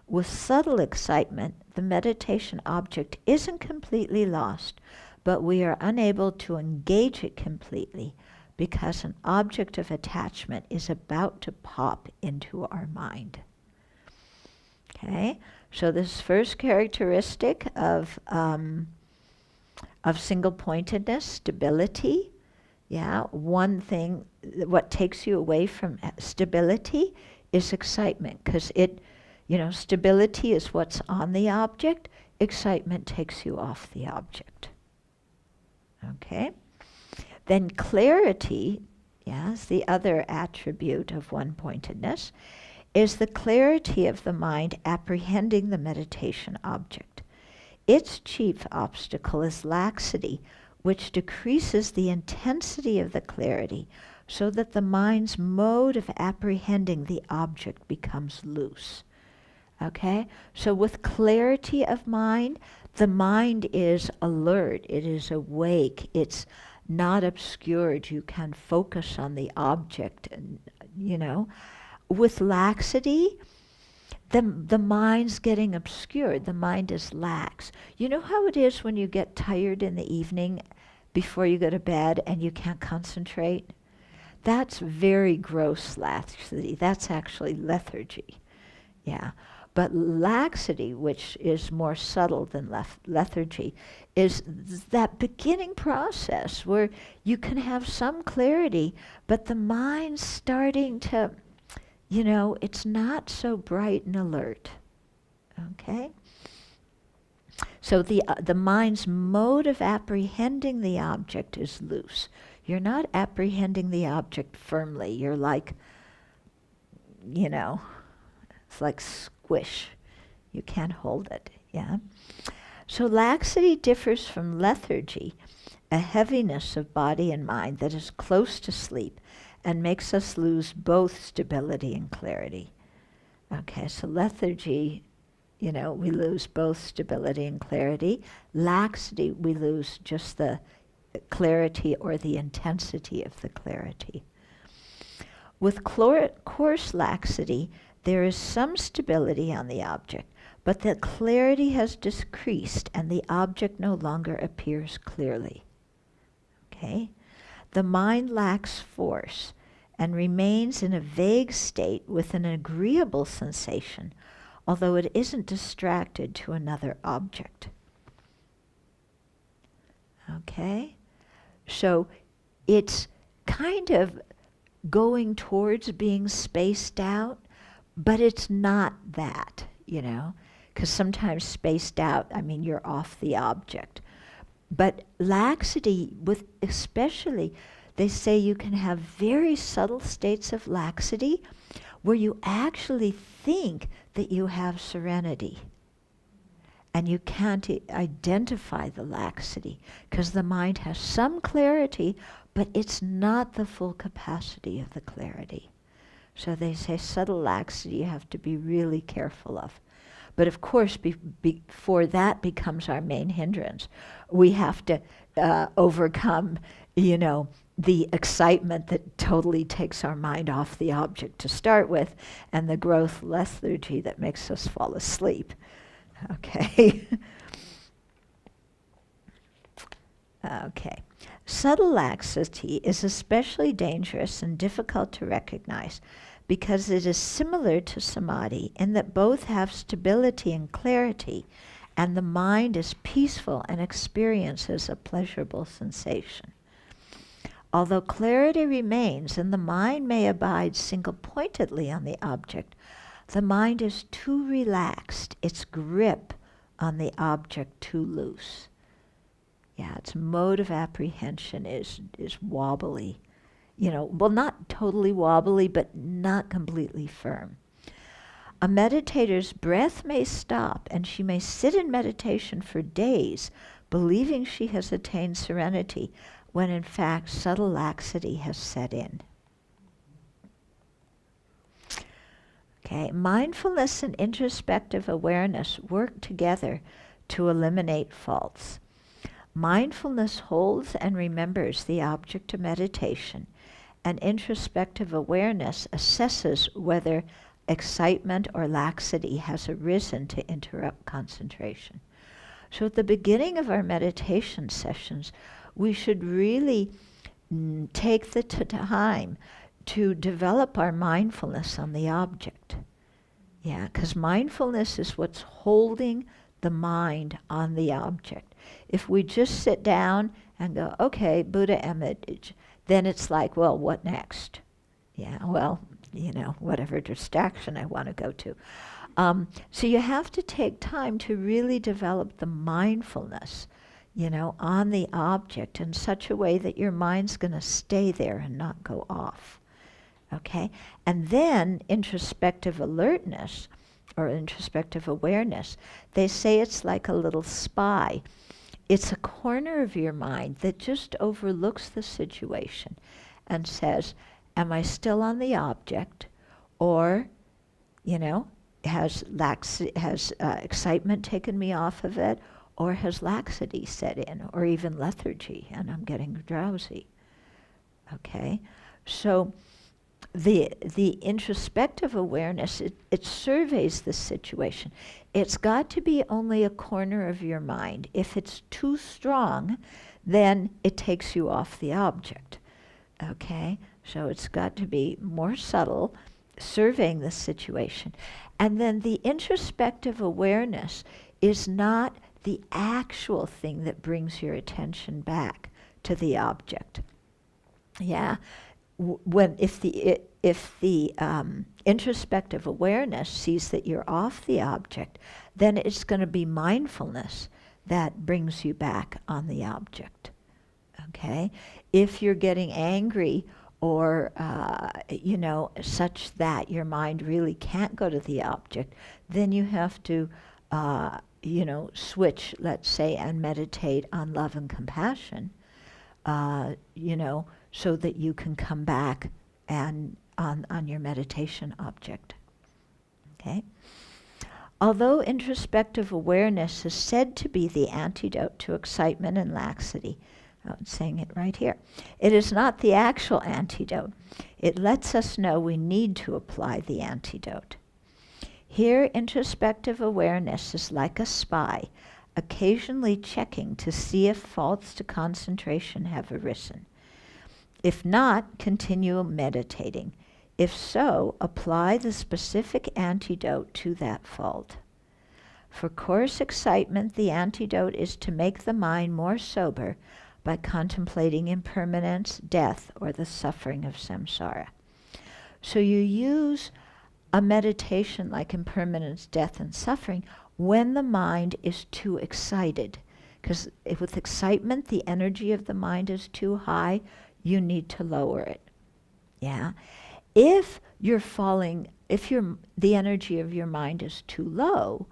With subtle excitement, the meditation object isn't completely lost, but we are unable to engage it completely because an object of attachment is about to pop into our mind. Okay, so this first characteristic of single-pointedness, stability. Yeah, one thing, what takes you away from stability is excitement, because stability is what's on the object. Excitement takes you off the object. Okay, then clarity, yes, the other attribute of one-pointedness, is the clarity of the mind apprehending the meditation object. Its chief obstacle is laxity, which decreases the intensity of the clarity so that the mind's mode of apprehending the object becomes loose. Okay? So with clarity of mind, the mind is alert, it is awake, it's not obscured, you can focus on the object, and, With laxity, the mind's getting obscured. The mind is lax. You know how it is when you get tired in the evening before you go to bed and you can't concentrate? That's very gross laxity. That's actually lethargy. Yeah. But laxity, which is more subtle than lethargy, is that beginning process where you can have some clarity, but the mind's starting to, it's not so bright and alert. Okay? So the mind's mode of apprehending the object is loose. You're not apprehending the object firmly. You're like, it's like squish. You can't hold it, yeah? So laxity differs from lethargy, a heaviness of body and mind that is close to sleep and makes us lose both stability and clarity. Okay, so lethargy, we lose both stability and clarity. Laxity, we lose just the clarity or the intensity of the clarity. With coarse laxity, there is some stability on the object, but the clarity has decreased and the object no longer appears clearly. Okay? The mind lacks force and remains in a vague state with an agreeable sensation, although it isn't distracted to another object. Okay? So it's kind of going towards being spaced out, but it's not that, because sometimes spaced out, you're off the object. But laxity, especially, they say you can have very subtle states of laxity where you actually think that you have serenity. And you can't identify the laxity because the mind has some clarity, but it's not the full capacity of the clarity. So they say subtle laxity you have to be really careful of. But of course, before that becomes our main hindrance, we have to overcome, the excitement that totally takes our mind off the object to start with, and the growth lethargy that makes us fall asleep. Okay. Okay. Subtle laxity is especially dangerous and difficult to recognize because it is similar to samadhi in that both have stability and clarity and the mind is peaceful and experiences a pleasurable sensation. Although clarity remains and the mind may abide single-pointedly on the object, the mind is too relaxed, its grip on the object too loose. Yeah, its mode of apprehension is wobbly. Well, not totally wobbly, but not completely firm. A meditator's breath may stop, and she may sit in meditation for days, believing she has attained serenity, when in fact subtle laxity has set in. Okay, mindfulness and introspective awareness work together to eliminate faults. Mindfulness holds and remembers the object of meditation, and introspective awareness assesses whether excitement or laxity has arisen to interrupt concentration. So at the beginning of our meditation sessions, we should really take the time to develop our mindfulness on the object. Yeah, because mindfulness is what's holding the mind on the object. If we just sit down and go, okay, Buddha image, then it's like, well, what next? Yeah, well, whatever distraction I want to go to. So you have to take time to really develop the mindfulness, on the object in such a way that your mind's going to stay there and not go off. Okay? And then introspective alertness or introspective awareness, they say it's like a little spy. It's a corner of your mind that just overlooks the situation and says, am I still on the object? Or, has excitement taken me off of it? Or has laxity set in? Or even lethargy, and I'm getting drowsy. Okay? So the introspective awareness, it surveys the situation. It's got to be only a corner of your mind. If it's too strong, then it takes you off the object. Okay? So it's got to be more subtle, surveying the situation. And then the introspective awareness is not the actual thing that brings your attention back to the object. Yeah? If the introspective awareness sees that you're off the object, then it's going to be mindfulness that brings you back on the object. Okay? If you're getting angry or, such that your mind really can't go to the object, then you have to, switch, let's say, and meditate on love and compassion, so that you can come back and on your meditation object. Okay? Although introspective awareness is said to be the antidote to excitement and laxity, I'm saying it right here, it is not the actual antidote. It lets us know we need to apply the antidote. Here, introspective awareness is like a spy, occasionally checking to see if faults to concentration have arisen. If not, continue meditating. If so, apply the specific antidote to that fault. For coarse excitement, the antidote is to make the mind more sober by contemplating impermanence, death, or the suffering of samsara. So you use a meditation like impermanence, death, and suffering when the mind is too excited. Because with excitement, the energy of the mind is too high, you need to lower it. Yeah? If the energy of your mind is too low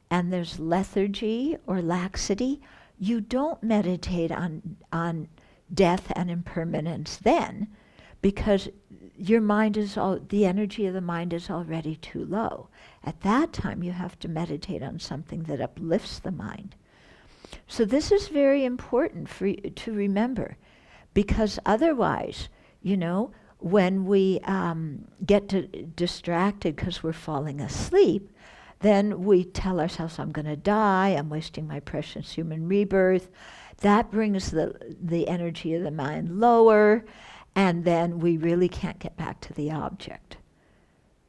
and there's lethargy or laxity, you don't meditate on death and impermanence then, because the energy of the mind is already too low. At that time, you have to meditate on something that uplifts the mind. So this is very important for you to remember, because otherwise, when we get distracted because we're falling asleep, then we tell ourselves, I'm going to die, I'm wasting my precious human rebirth. That brings the energy of the mind lower, and then we really can't get back to the object.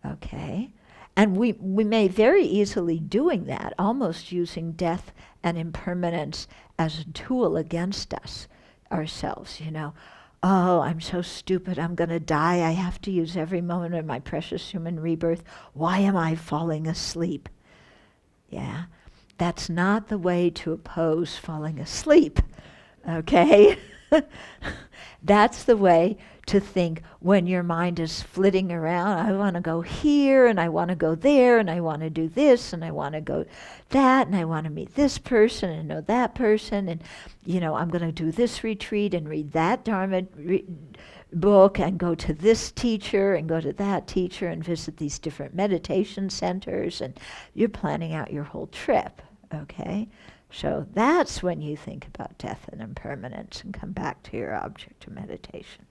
Okay? And we may very easily doing that, almost using death and impermanence as a tool against us, ourselves, you know. Oh, I'm so stupid, I'm going to die, I have to use every moment of my precious human rebirth. Why am I falling asleep? Yeah, that's not the way to oppose falling asleep, okay? That's the way to think when your mind is flitting around. I want to go here, and I want to go there, and I want to do this, and I want to go that, and I want to meet this person and know that person, and, you know, I'm going to do this retreat and read that Dharma book and go to this teacher and go to that teacher and visit these different meditation centers, and you're planning out your whole trip, okay? So that's when you think about death and impermanence and come back to your object of meditation.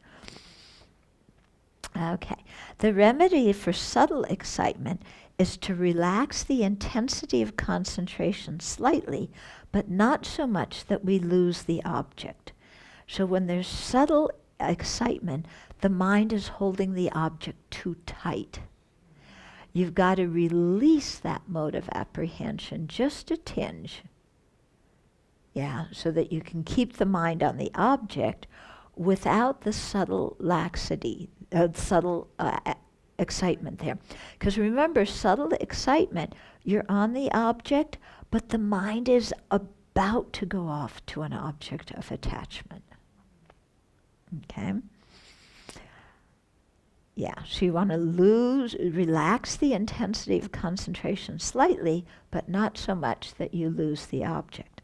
Okay. The remedy for subtle excitement is to relax the intensity of concentration slightly, but not so much that we lose the object. So when there's subtle excitement, the mind is holding the object too tight. You've got to release that mode of apprehension just a tinge. Yeah, so that you can keep the mind on the object without the subtle laxity, subtle excitement there. Because remember, subtle excitement, you're on the object, but the mind is about to go off to an object of attachment. Okay? Yeah, so you want to relax the intensity of concentration slightly, but not so much that you lose the object.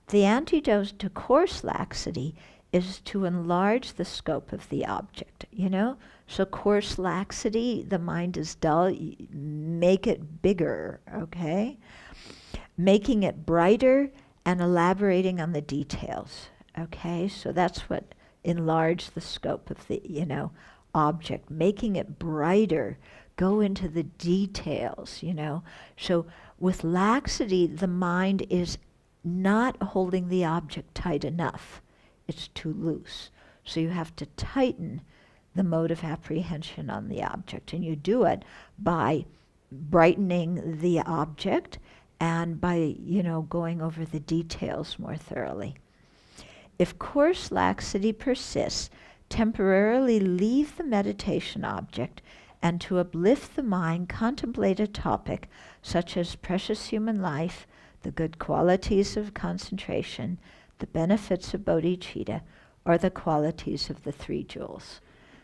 The antidote to coarse laxity is to enlarge the scope of the object, you know? So coarse laxity, the mind is dull, make it bigger, okay? Making it brighter and elaborating on the details, okay? So that's what enlarge the scope of the, you know, object, making it brighter, go into the details, you know? So with laxity, the mind is not holding the object tight enough. It's too loose. So you have to tighten the mode of apprehension on the object. And you do it by brightening the object and by, you know, going over the details more thoroughly. If coarse laxity persists, temporarily leave the meditation object and to uplift the mind, contemplate a topic such as precious human life, the good qualities of concentration, the benefits of bodhicitta, or the qualities of the three jewels.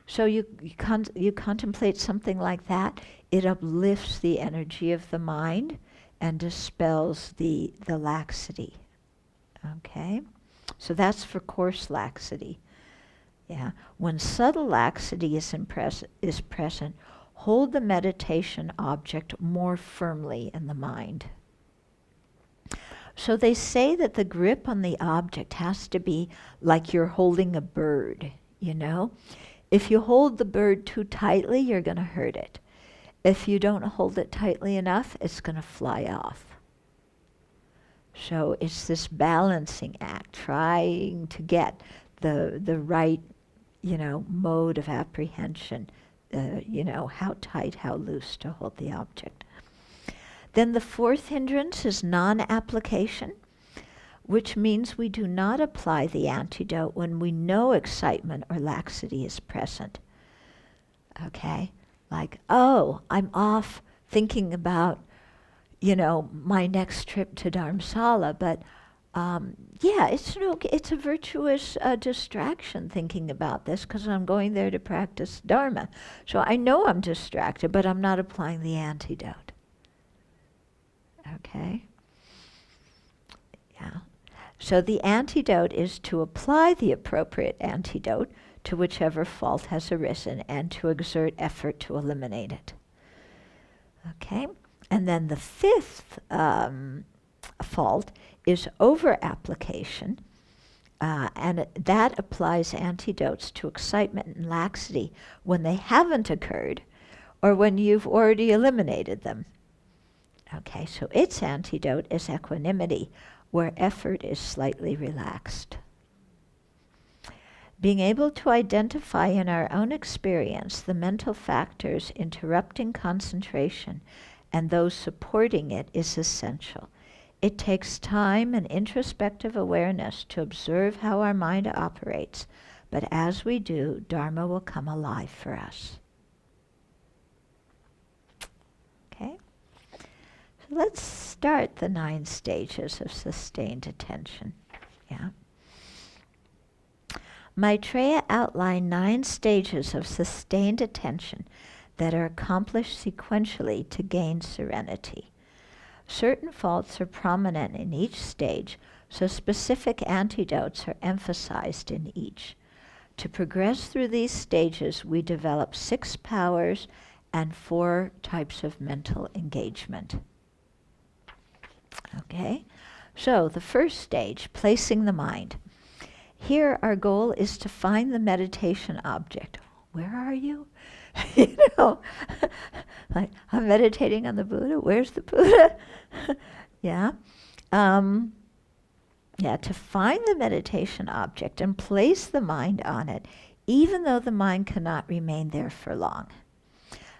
So you contemplate something like that, it uplifts the energy of the mind and dispels the laxity. Okay? So that's for coarse laxity. Yeah. When subtle laxity is present, hold the meditation object more firmly in the mind. So they say that the grip on the object has to be like you're holding a bird, you know? If you hold the bird too tightly, you're going to hurt it. If you don't hold it tightly enough, it's going to fly off. So it's this balancing act, trying to get the right, you know, mode of apprehension, you know, how tight, how loose to hold the object. Then the fourth hindrance is non-application, which means we do not apply the antidote when we know excitement or laxity is present. Okay? Like, oh, I'm off thinking about, you know, my next trip to Dharamsala, but yeah, it's a virtuous distraction thinking about this because I'm going there to practice Dharma. So I know I'm distracted, but I'm not applying the antidote. Okay? Yeah. So the antidote is to apply the appropriate antidote to whichever fault has arisen and to exert effort to eliminate it. Okay? And then the fifth fault is over-application, and that applies antidotes to excitement and laxity when they haven't occurred or when you've already eliminated them. Okay, so its antidote is equanimity, where effort is slightly relaxed. Being able to identify in our own experience the mental factors interrupting concentration and those supporting it is essential. It takes time and introspective awareness to observe how our mind operates, but as we do, Dharma will come alive for us. Okay? So let's start the 9 stages of sustained attention. Yeah. Maitreya outlined 9 stages of sustained attention that are accomplished sequentially to gain serenity. Certain faults are prominent in each stage, so specific antidotes are emphasized in each. To progress through these stages, we develop 6 powers and 4 types of mental engagement. Okay? So the first stage, placing the mind. Here our goal is to find the meditation object. Where are you? You know, like I'm meditating on the Buddha. Where's the Buddha? Yeah. To find the meditation object and place the mind on it, even though the mind cannot remain there for long.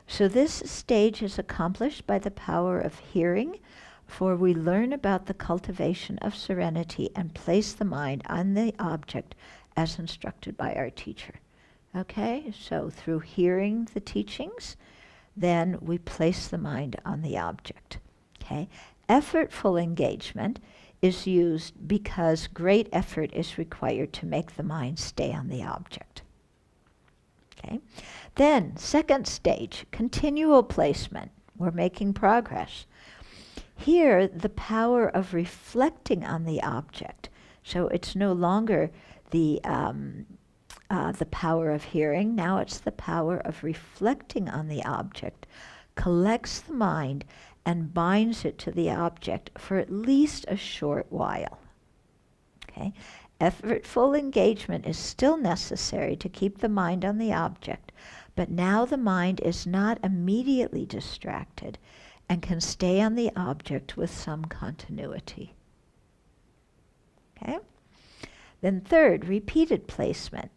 So this stage is accomplished by the power of hearing, for we learn about the cultivation of serenity and place the mind on the object as instructed by our teacher. Okay, so through hearing the teachings, then we place the mind on the object. Okay, effortful engagement is used because great effort is required to make the mind stay on the object. Okay, then second stage, continual placement. We're making progress. Here, the power of reflecting on the object. So it's no longer the power of hearing. Now it's the power of reflecting on the object, collects the mind and binds it to the object for at least a short while. Okay? Effortful engagement is still necessary to keep the mind on the object, but now the mind is not immediately distracted and can stay on the object with some continuity. Okay? Then third, repeated placement.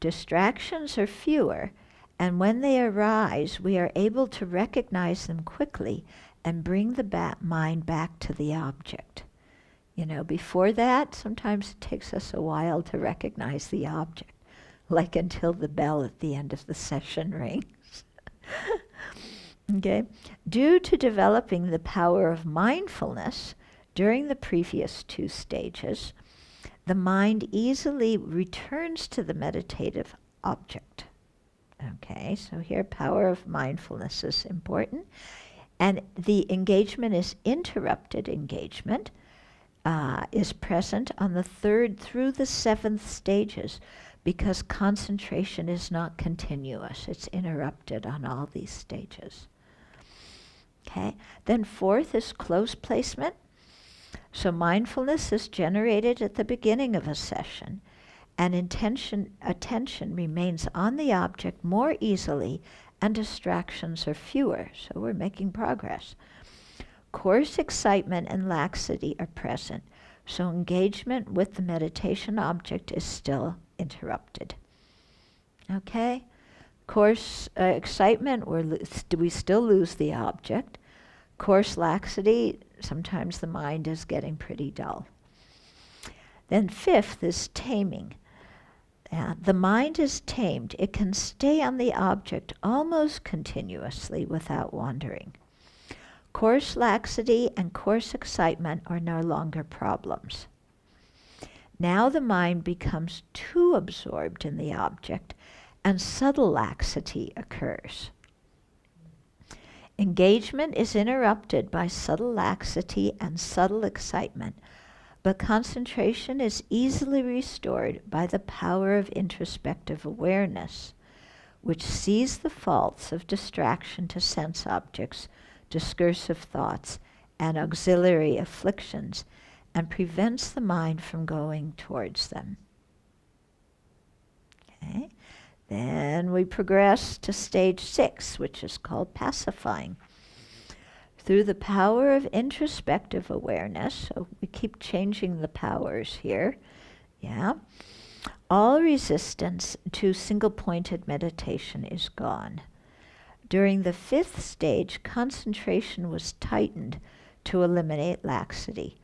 Distractions are fewer, and when they arise, we are able to recognize them quickly and bring the mind back to the object. You know, before that, sometimes it takes us a while to recognize the object, like until the bell at the end of the session rings. Okay? Due to developing the power of mindfulness during the previous 2 stages, the mind easily returns to the meditative object. Okay, so here power of mindfulness is important. And the engagement is interrupted engagement, is present on the 3rd through the 7th stages because concentration is not continuous. It's interrupted on all these stages. Okay, then 4th is close placement. So mindfulness is generated at the beginning of a session, and attention remains on the object more easily, and distractions are fewer. So we're making progress. Coarse excitement and laxity are present, so engagement with the meditation object is still interrupted. Okay? Coarse excitement, we still lose the object. Coarse laxity, sometimes the mind is getting pretty dull. Then 5th is taming. The mind is tamed. It can stay on the object almost continuously without wandering. Coarse laxity and coarse excitement are no longer problems. Now the mind becomes too absorbed in the object, and subtle laxity occurs. Engagement is interrupted by subtle laxity and subtle excitement, but concentration is easily restored by the power of introspective awareness, which sees the faults of distraction to sense objects, discursive thoughts, and auxiliary afflictions, and prevents the mind from going towards them. Okay? Then we progress to stage 6, which is called pacifying. Through the power of introspective awareness, so we keep changing the powers here, all resistance to single-pointed meditation is gone. During the 5th stage, concentration was tightened to eliminate laxity.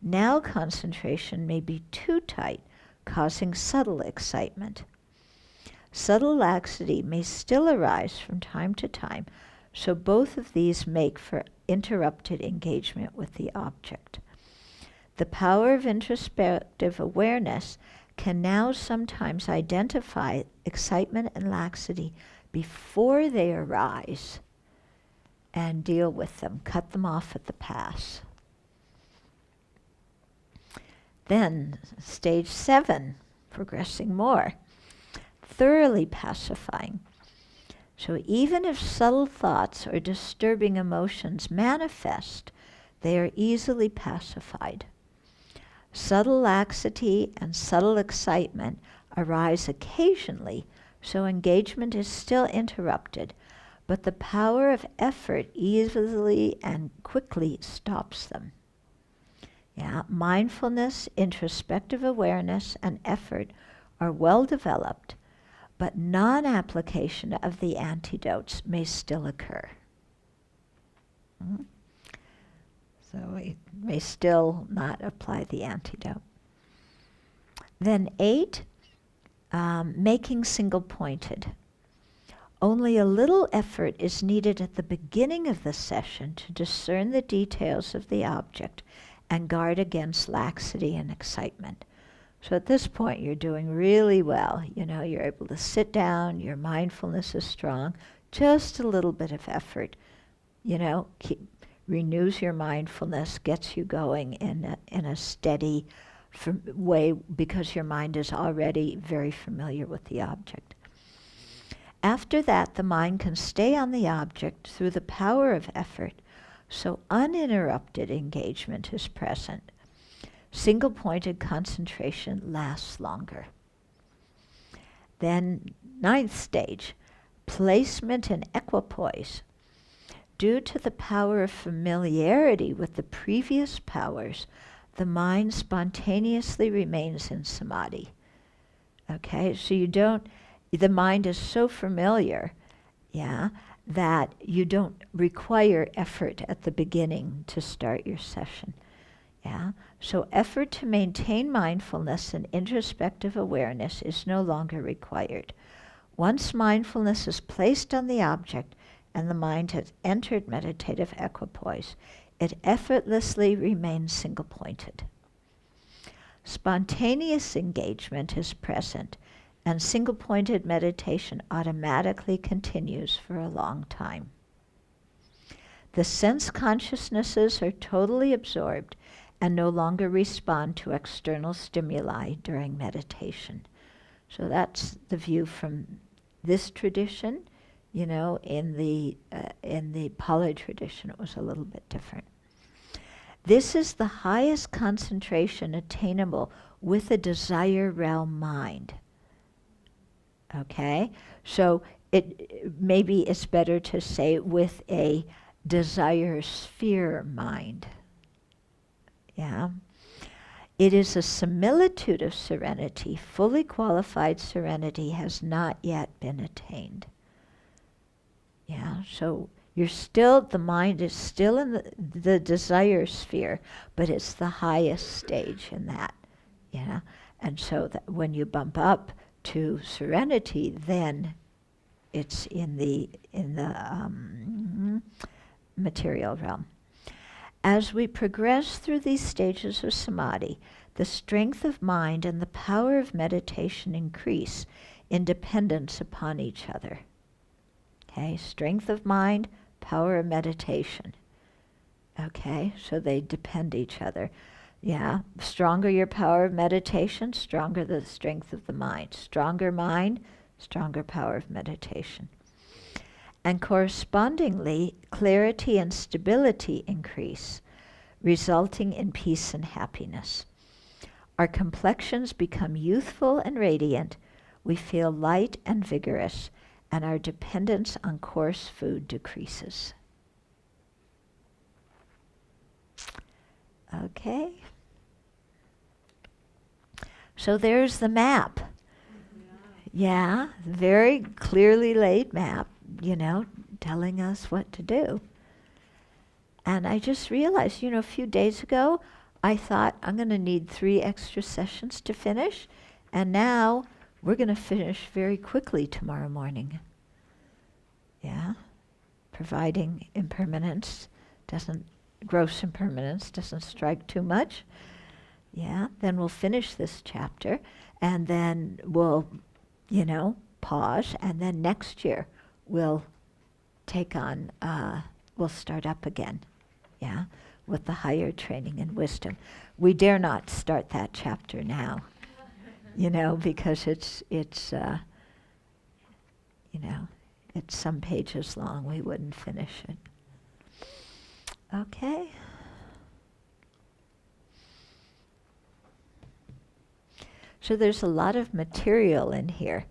Now concentration may be too tight, causing subtle excitement. Subtle laxity may still arise from time to time, so both of these make for interrupted engagement with the object. The power of introspective awareness can now sometimes identify excitement and laxity before they arise and deal with them, cut them off at the pass. Then, stage 7, progressing more, thoroughly pacifying. So even if subtle thoughts or disturbing emotions manifest, they are easily pacified. Subtle laxity and subtle excitement arise occasionally, so engagement is still interrupted, but the power of effort easily and quickly stops them. Yeah, mindfulness, introspective awareness, and effort are well developed, but non-application of the antidotes may still occur. So we may still not apply the antidote. Then 8, making single-pointed. Only a little effort is needed at the beginning of the session to discern the details of the object and guard against laxity and excitement. So at this point, you're doing really well. You're able to sit down, your mindfulness is strong, just a little bit of effort, renews your mindfulness, gets you going in a steady way because your mind is already very familiar with the object. After that, the mind can stay on the object through the power of effort, so uninterrupted engagement is present. Single-pointed concentration lasts longer. Then 9th stage, placement in equipoise. Due to the power of familiarity with the previous powers, the mind spontaneously remains in samadhi. Okay, so the mind is so familiar, that you don't require effort at the beginning to start your session. So effort to maintain mindfulness and introspective awareness is no longer required. Once mindfulness is placed on the object and the mind has entered meditative equipoise, it effortlessly remains single-pointed. Spontaneous engagement is present, and single-pointed meditation automatically continues for a long time. The sense consciousnesses are totally absorbed and no longer respond to external stimuli during meditation. So that's the view from this tradition. In the Pali tradition, it was a little bit different. This is the highest concentration attainable with a desire realm mind. Okay, so maybe it's better to say with a desire sphere mind. It is a similitude of serenity. Fully qualified serenity has not yet been attained. So the mind is still in the desire sphere, but it's the highest stage in that. And so that when you bump up to serenity, then it's in the material realm. As we progress through these stages of samadhi, the strength of mind and the power of meditation increase in dependence upon each other. Okay, strength of mind, power of meditation. Okay, so they depend each other. Stronger your power of meditation, stronger the strength of the mind. Stronger mind, stronger power of meditation. And correspondingly, clarity and stability increase, resulting in peace and happiness. Our complexions become youthful and radiant, we feel light and vigorous, and our dependence on coarse food decreases. Okay. So there's the map. Yeah, very clearly laid map, telling us what to do. And I just realized, a few days ago, I thought I'm going to need 3 extra sessions to finish. And now we're going to finish very quickly tomorrow morning. Yeah, providing gross impermanence doesn't strike too much. Yeah, then we'll finish this chapter and then we'll, pause, and then next year we'll take on, we'll start up again. Yeah, with the higher training in wisdom. We dare not start that chapter now, because it's some pages long. We wouldn't finish it. Okay. So there's a lot of material in here.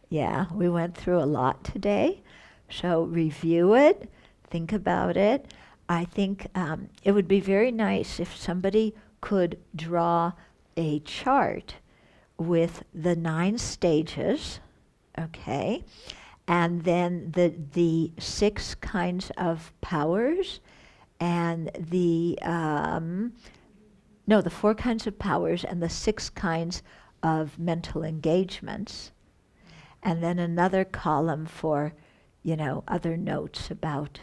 Yeah, we went through a lot today. So review it, think about it. I think it would be very nice if somebody could draw a chart with the 9 stages, okay, and then the 6 kinds of powers, and the 4 kinds of powers and the 6 kinds of mental engagements, and then another column for, other notes about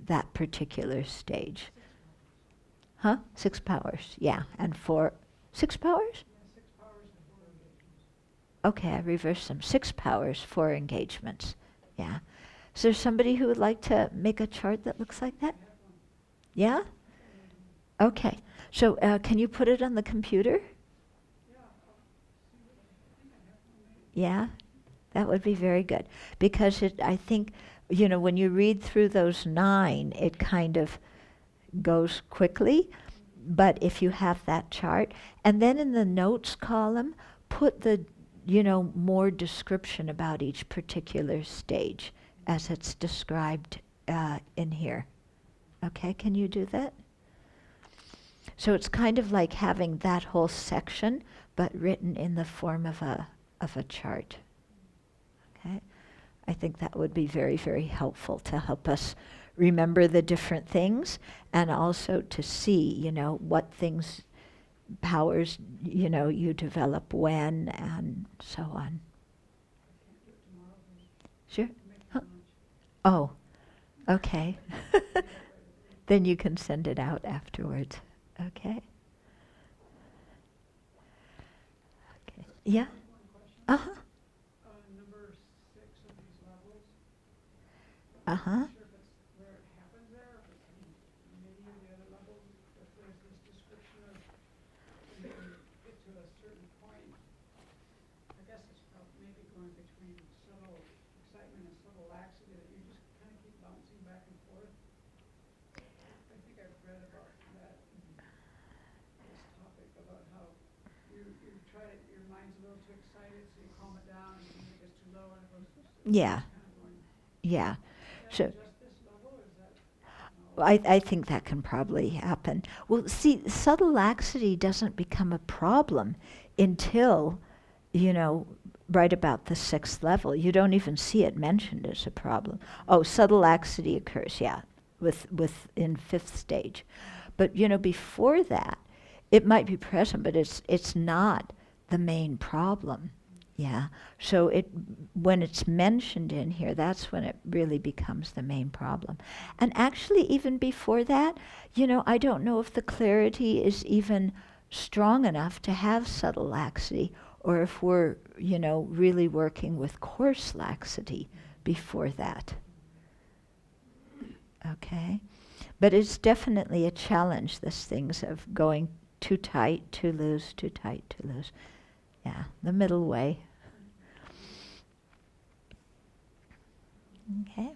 that particular stage. Huh? 6 powers, yeah, and 6 powers? Yeah, 6 powers and 4 engagements. Okay, I reversed them. 6 powers, 4 engagements. Yeah. Is there somebody who would like to make a chart that looks like that? Yeah? Okay. So can you put it on the computer? Yeah? That would be very good. Because I think, when you read through those 9, it kind of goes quickly. But if you have that chart, and then in the notes column, put the, more description about each particular stage as it's described in here. Okay, can you do that? So it's kind of like having that whole section, but written in the form of a chart. Okay, I think that would be very, very helpful to help us remember the different things, and also to see, what things, powers, you develop when, and so on. Sure. Huh? Oh, okay. Then you can send it out afterwards. Okay. Okay. Yeah. Uh-huh. Number 6 of these levels. Uh-huh. I'm not sure if it's where it happens there, or if it's in many of the other levels, but there's this description of when you get to a certain point. I guess it's maybe going between subtle excitement and subtle laxity, that you just kind of keep bouncing back and forth. I think I've read about that in this topic, about how you try to, your mind's a little too excited, so you calm it down, and then it gets too low, and it goes. Yeah. Kind of going. Yeah. So Just this level, or is that? I think that can probably happen. Well, see, subtle laxity doesn't become a problem until, right about the 6th level. You don't even see it mentioned as a problem. Oh, subtle laxity occurs, yeah, in 5th stage. But, before that, it might be present, but it's not the main problem. Yeah, so when it's mentioned in here, that's when it really becomes the main problem. And actually, even before that, I don't know if the clarity is even strong enough to have subtle laxity, or if we're, really working with coarse laxity before that. Okay? But it's definitely a challenge, this things of going too tight, too loose, too tight, too loose. Yeah, the middle way. Okay.